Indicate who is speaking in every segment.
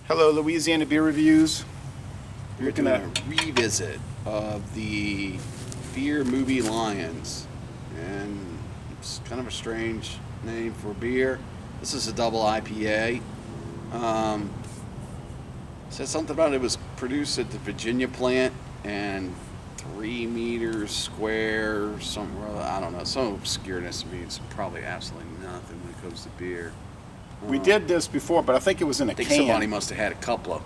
Speaker 1: Hello, Louisiana Beer Reviews.
Speaker 2: We're doing a revisit of the Fear.Movie.Lions, and it's kind of a strange name for beer. This is a double IPA. Says something about it was produced at the Virginia plant and 3 meters square, something, I don't know, some obscureness means probably absolutely nothing when it comes to beer.
Speaker 1: We did this before, but I think it was in a
Speaker 2: I think
Speaker 1: can.
Speaker 2: somebody must have had a couple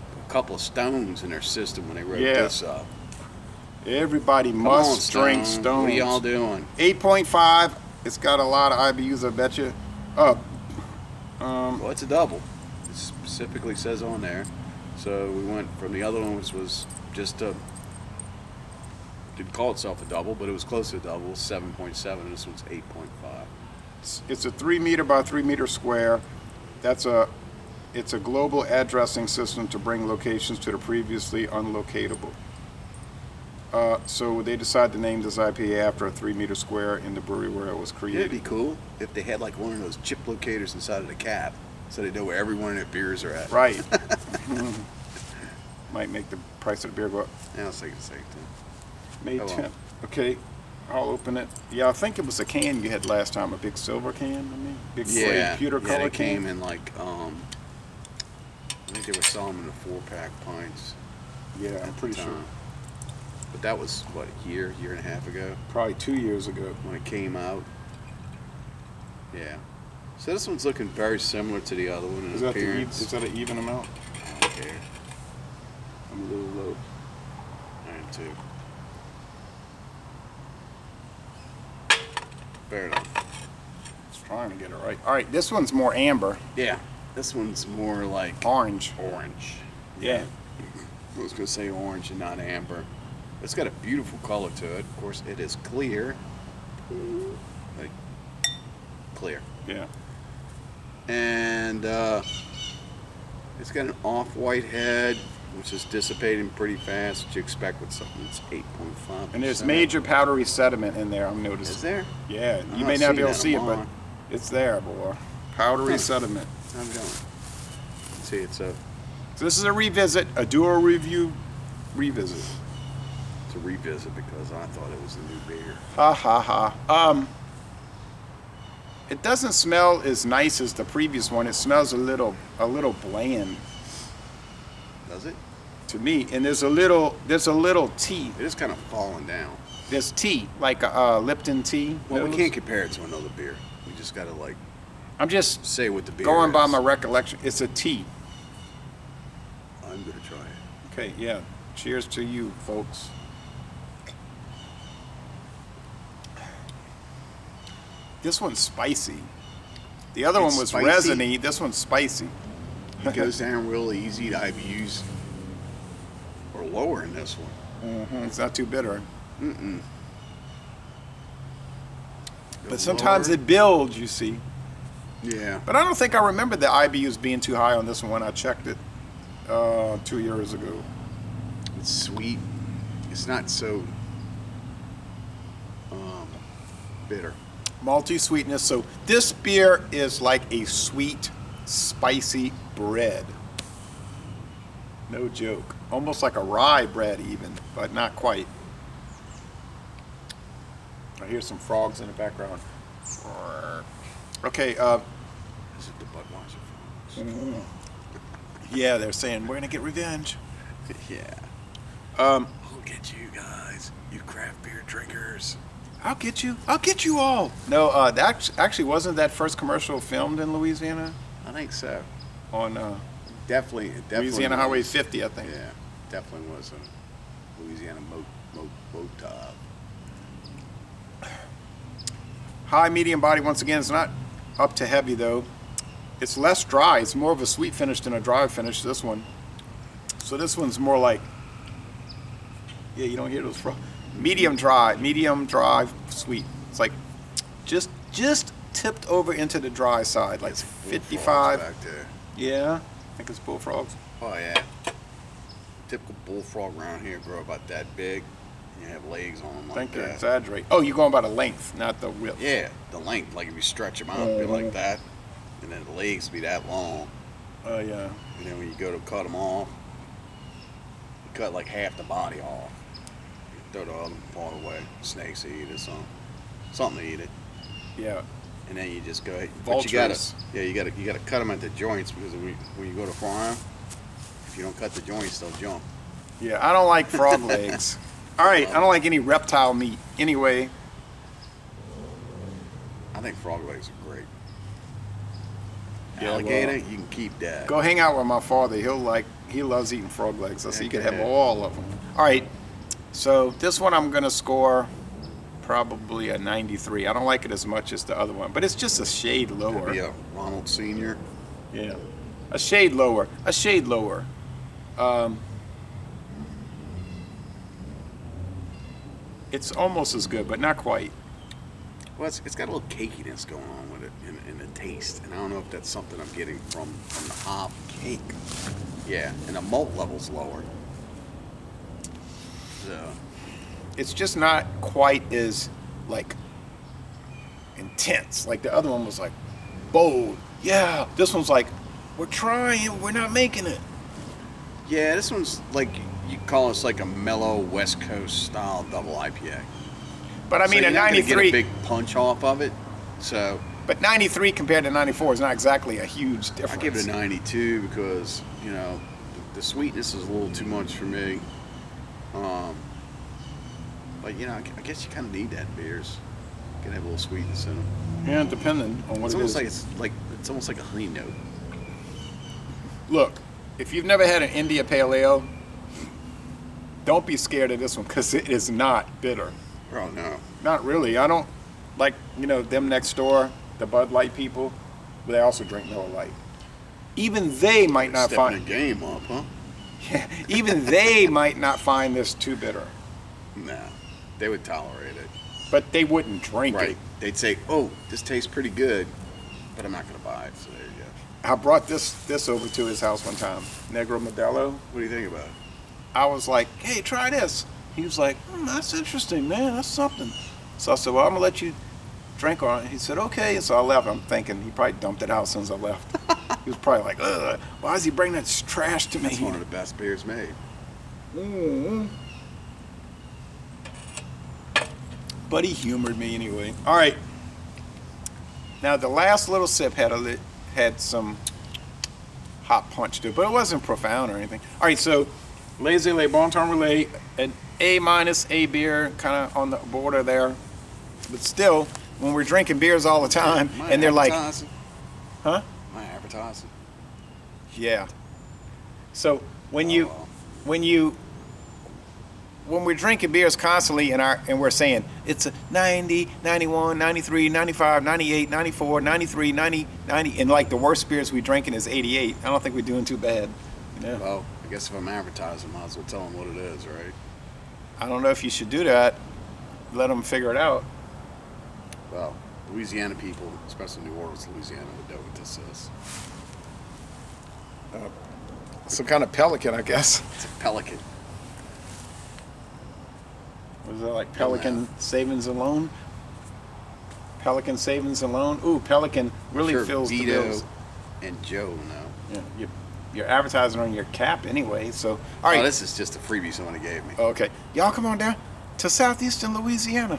Speaker 2: of stones in their system when they wrote this up.
Speaker 1: Everybody
Speaker 2: Come
Speaker 1: must
Speaker 2: on,
Speaker 1: drink
Speaker 2: Stone.
Speaker 1: Stones.
Speaker 2: What are y'all doing?
Speaker 1: 8.5. It's got a lot of IBUs, I bet you.
Speaker 2: Well, it's a double. It specifically says on there. So we went from the other one, which was just a, didn't call itself a double, but it was close to a double, 7.7, and this one's 8.5.
Speaker 1: It's a 3 meter by 3 meter square. It's a global addressing system to bring locations to the previously unlocatable. So they decided to name this IPA after a 3 meter square in the brewery where it was created.
Speaker 2: It'd be cool if they had like one of those chip locators inside of the cab, so they know where every one of their beers are at.
Speaker 1: Right. Might make the price of the beer go up.
Speaker 2: Yeah, I was thinking the same thing.
Speaker 1: May
Speaker 2: Oh, well.
Speaker 1: 10th. Okay, I'll open it. Yeah, I think it was a can you had last time, a big silver can, big gray pewter color
Speaker 2: they
Speaker 1: can.
Speaker 2: came in like, I think they were selling them in the 4-pack pints.
Speaker 1: Yeah,
Speaker 2: at
Speaker 1: I'm
Speaker 2: the
Speaker 1: pretty sure.
Speaker 2: time. But that was, what, a year and a half ago
Speaker 1: Probably 2 years ago.
Speaker 2: when it came out. Yeah. So this one's looking very similar to the other one in
Speaker 1: Is that
Speaker 2: appearance.
Speaker 1: is that an even amount?
Speaker 2: I don't care.
Speaker 1: I'm a little low.
Speaker 2: I am too. Fair enough.
Speaker 1: Just trying to get it right. All right, this one's more amber,
Speaker 2: Yeah. This one's more like
Speaker 1: orange.
Speaker 2: orange.
Speaker 1: Yeah.
Speaker 2: I was going to say orange and not amber. It's got a beautiful color to it. Of course, it is clear. Like, clear.
Speaker 1: Yeah.
Speaker 2: And it's got an off-white head, which is dissipating pretty fast, which you expect with something that's 8.5%.
Speaker 1: And there's major powdery sediment in there, I'm noticing.
Speaker 2: Is there?
Speaker 1: Yeah,
Speaker 2: I'm
Speaker 1: you
Speaker 2: not
Speaker 1: may not
Speaker 2: seeing
Speaker 1: be able to
Speaker 2: that
Speaker 1: see it,
Speaker 2: on
Speaker 1: but
Speaker 2: mine.
Speaker 1: it's there, boy. Powdery sediment.
Speaker 2: I'm going. See, it's a
Speaker 1: So this is a revisit, a dual review revisit.
Speaker 2: revisit because I thought it was a new beer.
Speaker 1: Ha ha ha. It doesn't smell as nice as the previous one. It smells a little bland
Speaker 2: Does it?
Speaker 1: to me. And there's a little tea.
Speaker 2: It is kind of falling down.
Speaker 1: There's tea, like a Lipton tea.
Speaker 2: Well, we can't compare it to another beer. We just got to like
Speaker 1: I'm just
Speaker 2: say what the beer
Speaker 1: going
Speaker 2: is.
Speaker 1: by my recollection. It's a tea.
Speaker 2: I'm going to try it.
Speaker 1: Okay, yeah. Cheers to you, folks. This one's spicy. The other
Speaker 2: It's
Speaker 1: one was
Speaker 2: spicy?
Speaker 1: resiny. This one's spicy.
Speaker 2: It goes down real easy to IBUs or lower in this one.
Speaker 1: It's not too bitter.
Speaker 2: Mm-mm.
Speaker 1: But sometimes it builds, you see.
Speaker 2: Yeah.
Speaker 1: But I don't think I remember the IBUs being too high on this one when I checked it 2 years ago.
Speaker 2: It's sweet. It's not so bitter.
Speaker 1: Malty sweetness. So this beer is like a sweet, spicy bread. No joke. Almost like a rye bread even, but not quite. I hear some frogs in the background. Okay,
Speaker 2: Is it the Budweiser frogs?
Speaker 1: yeah, they're saying we're gonna get revenge.
Speaker 2: Yeah.
Speaker 1: Um,
Speaker 2: I'll get you guys, you craft beer drinkers.
Speaker 1: I'll get you all. No, that actually wasn't that first commercial filmed in Louisiana
Speaker 2: I think so.
Speaker 1: on
Speaker 2: Definitely
Speaker 1: Louisiana
Speaker 2: was.
Speaker 1: Highway 50, I think.
Speaker 2: Yeah, definitely was a Louisiana motab.
Speaker 1: High medium body once again. It's not up to heavy though. It's less dry. It's more of a sweet finish than a dry finish. This one. So this one's more like. Yeah, you don't hear those frogs. Medium dry, sweet. It's like just tipped over into the dry side, like
Speaker 2: It's
Speaker 1: 55.
Speaker 2: bullfrogs back there.
Speaker 1: Yeah, I think it's bullfrogs.
Speaker 2: Oh yeah. Typical bullfrog around here grow about that big. You have legs on them
Speaker 1: I
Speaker 2: like
Speaker 1: think they
Speaker 2: that.
Speaker 1: exaggerate. Oh, you're going by the length, not the width.
Speaker 2: Yeah, the length. Like if you stretch them out, it'd be like that, and then the legs be that long.
Speaker 1: Oh yeah.
Speaker 2: And then when you go to cut them off, you cut like half the body off. You throw the other part away. Snakes eat it, something to eat it.
Speaker 1: Yeah.
Speaker 2: And then you just go.
Speaker 1: Vultures.
Speaker 2: But you gotta cut them at the joints because when you go to farm, if you don't cut the joints, they'll jump.
Speaker 1: Yeah, I don't like frog legs. All right, I don't like any reptile meat. Anyway,
Speaker 2: I think frog legs are great.
Speaker 1: Yeah,
Speaker 2: Alligator,
Speaker 1: well,
Speaker 2: you can keep that.
Speaker 1: go hang out with my father. He loves eating frog legs. So you can have
Speaker 2: Okay.
Speaker 1: all of them. All right, so this one I'm gonna score probably a 93. I don't like it as much as the other one, but it's just a shade lower.
Speaker 2: Maybe a Ronald Senior.
Speaker 1: Yeah, a shade lower. A shade lower. It's almost as good, but not quite.
Speaker 2: Well, it's got a little cakiness going on with it in the taste, and I don't know if that's something I'm getting from the hop cake. Yeah, and the malt level's lower. So
Speaker 1: It's just not quite as like intense. Like the other one was like bold. Yeah, this one's like we're trying, we're not making it.
Speaker 2: yeah, this one's like you call this like a mellow West Coast style double IPA.
Speaker 1: But I mean,
Speaker 2: so
Speaker 1: a
Speaker 2: you're not gonna
Speaker 1: 93.
Speaker 2: get a big punch off of it. So
Speaker 1: But 93 compared to 94 is not exactly a huge difference.
Speaker 2: I give it a 92 because the sweetness is a little too much for me. But I guess you kind of need that in beers. You can have a little sweetness in them.
Speaker 1: Yeah, depending on what
Speaker 2: It's
Speaker 1: it
Speaker 2: almost
Speaker 1: is.
Speaker 2: like it's almost like a honey note.
Speaker 1: Look, if you've never had an India Pale Ale, don't be scared of this one because it is not bitter.
Speaker 2: Oh no.
Speaker 1: Not really. I don't like, them next door, the Bud Light people, but they also drink Miller Lite. Even they might not
Speaker 2: Stepping the
Speaker 1: find
Speaker 2: game up, huh?
Speaker 1: even they might not find this too bitter,
Speaker 2: Nah, they would tolerate it.
Speaker 1: but they wouldn't drink
Speaker 2: Right.
Speaker 1: it.
Speaker 2: They'd say, "Oh, this tastes pretty good," but I'm not gonna buy it. So there you go.
Speaker 1: I brought this over to his house one time, Negro Modelo.
Speaker 2: What do you think about it?
Speaker 1: I was like, hey, try this. He was like, that's interesting, man. That's something. So I said, well, I'm going to let you drink on it. He said, okay. And so I left. I'm thinking he probably dumped it out as soon as I left. He was probably like, ugh, why does he bring that trash to me?
Speaker 2: It's one of the best beers made.
Speaker 1: Mm. But he humored me anyway. All right. Now, the last little sip had some hot punch to it, but it wasn't profound or anything. All right, so Lazy Le Bon Temps Relais, an A-, A beer, kind of on the border there. But still, when we're drinking beers all the time,
Speaker 2: Am I
Speaker 1: and they're like,
Speaker 2: advertising?
Speaker 1: huh?
Speaker 2: Am I advertising?
Speaker 1: Yeah. So when
Speaker 2: Oh,
Speaker 1: we're drinking beers constantly and we're saying it's a 90, 91, 93, 95, 98, 94, 93, 90, 90, and like the worst beers we drinking is 88. I don't think we're doing too bad. Yeah.
Speaker 2: Well, I guess if I'm advertising, I might as well tell them what it is, right?
Speaker 1: I don't know if you should do that. Let them figure it out.
Speaker 2: Well, Louisiana people, especially New Orleans, Louisiana, would know what this is.
Speaker 1: Some kind of pelican, I guess.
Speaker 2: It's a pelican.
Speaker 1: Was it like Pelican Savings and Loan? Pelican Savings and Loan? Ooh, Pelican really
Speaker 2: Sure,
Speaker 1: fills the
Speaker 2: Vito
Speaker 1: bills.
Speaker 2: and Joe know.
Speaker 1: Yeah, you're advertising on your cap anyway, so. All right.
Speaker 2: Oh, this is just a freebie somebody gave me.
Speaker 1: Okay. Y'all come on down to southeastern Louisiana.